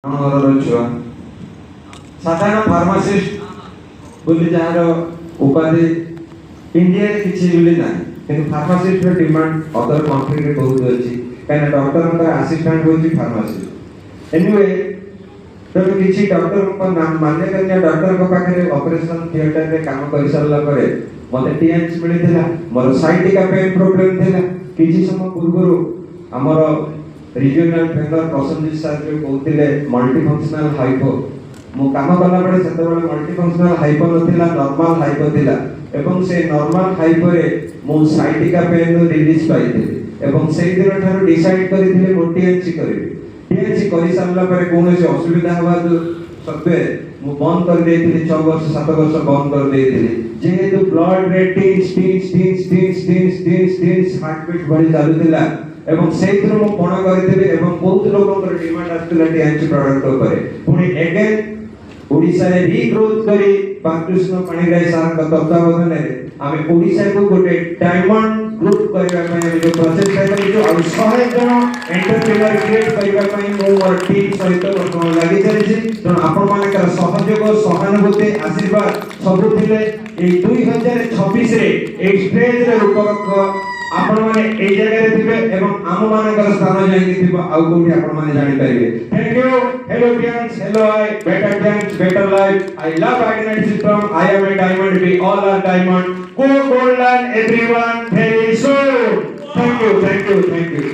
ଆମର ଛୁଆ ସାଧାରଣ ଫାର୍ମାସିଷ୍ଟ ବୋଲି ଯାହାର ଉପାଧି ଇଣ୍ଡିଆରେ କିଛି ବୋଲି ନାହିଁ, କିନ୍ତୁ ଫାର୍ମାସିଷ୍ଟର ଡିମାଣ୍ଡ ଅଦର କଣ୍ଟ୍ରିରେ ବହୁତ ଅଛି, କାହିଁକିନା ଡକ୍ଟରଙ୍କର ଆସିଷ୍ଟାଣ୍ଟ ହେଉଛି ଫାର୍ମାସିଷ୍ଟ। ଏନିୱେ ତେଣୁ କିଛି ଡକ୍ଟରଙ୍କ ମାନ୍ୟଗଣ୍ୟ ଡକ୍ଟରଙ୍କ ପାଖରେ ଅପରେସନ ଥିଏଟରରେ କାମ କରିସାରିଲା ପରେ ମୋତେ ଟିଏନ୍ସ ମିଳିଥିଲା। ମୋର ସାଇଟିକା ପେନ୍ ପ୍ରୋବ୍ଲେମ୍ ଥିଲା। କିଛି ସମୟ ପୂର୍ବରୁ ଆମର ରିଜିଓନାଲ ଫେଣ୍ଡର ପ୍ରସନ୍ନଜିତ ସାର୍ ଯୋଉ କହୁଥିଲେ ମଲ୍ଟିଫଙ୍କସନାଲ ହାଇପୋ, ମୁଁ କାମ କଲାବେଳେ ସେତେବେଳେ ମଲ୍ଟିଫଙ୍କସନାଲ ହାଇପୋ ନଥିଲା, ନର୍ମାଲ ହାଇପୋ ଥିଲା ଏବଂ ସେ ନର୍ମାଲ ହାଇପୋରେ ମୁଁ ସାଇଟିକା ପେନ୍ରୁ ରିଲିଜ୍ ପାଇଥିଲି ଏବଂ ସେଇ ଦିନ ଠାରୁ ଡିସାଇଡ୍ କରିଥିଲି ମୁଁ ଟିଏନ୍ସି କରିବି। ଟିଏନ୍ସି କରିସାରିଲା ପରେ କୌଣସି ଅସୁବିଧା ହେବା ସତ୍ତ୍ୱେ ମୁଁ ବନ୍ଦ କରିଦେଇଥିଲି, 6 ବର୍ଷ 7 ବର୍ଷ ବନ୍ଦ କରିଦେଇଥିଲି। ଯେହେତୁ ବ୍ଲଡରେ ହାର୍ଟବିଟ୍ ଭଳି ଚାଲୁଥିଲା ଏବଂ ସେଇଥିରୁ ମୁଁ ପଣ କରିଥିଲି ଏବଂ ବହୁତ ଲୋକଙ୍କର ଡିମାଣ୍ଡ ଆସୁଥିଲା ଟିଏନ୍ସି ପ୍ରଡକ୍ଟ ଉପରେ। ପୁଣି ଏଗେନ୍ ଓଡ଼ିଶାରେ ରିଗ୍ରୋଥ କରି ବାଲକୃଷ୍ଣ ପାଣିଗ୍ରାହୀ ସାରଙ୍କ ତତ୍ତ୍ୱାବଧାନରେ ଆମେ ଓଡ଼ିଶାକୁ ଗୋଟେ ଡାଇମଣ୍ଡ ଗ୍ରୁପ କରିବା ପାଇଁ ଆମେ ଯୋଉ ପ୍ରଚେଷ୍ଟା କରିଛୁ ଆଉ 100 ଜଣ ଏଣ୍ଟରପ୍ରେନର କ୍ରିଏଟ୍ କରିବା ପାଇଁ ମୁଁ ମୋର ଟିମ୍ ସହିତ ବର୍ତ୍ତମାନ ଲାଗି ଚାଲିଛି। ତେଣୁ ଆପଣମାନଙ୍କର ସହଯୋଗ, ସହାନୁଭୂତି, ଆଶୀର୍ବାଦ ସବୁ ଥିଲେ ଏଇ 2026ରେ ଏଇ ଷ୍ଟେଜରେ ରୂପକ ଆପଣମାନେ ଏଇ ଜାଗାରେ ଥିବେ ଏବଂ ଆମମାନଙ୍କର ସ୍ଥାନ ଯାଇକି ଥିବ ଆଉ କୋଉଠି ଆପଣମାନେ ଜାଣିପାରିବେ। Thank you. Hello teens, hello I, better teens, better life. I love Ignite System. I am a diamond. We all are diamond. Go golden everyone very soon. Thank you, thank you, thank you.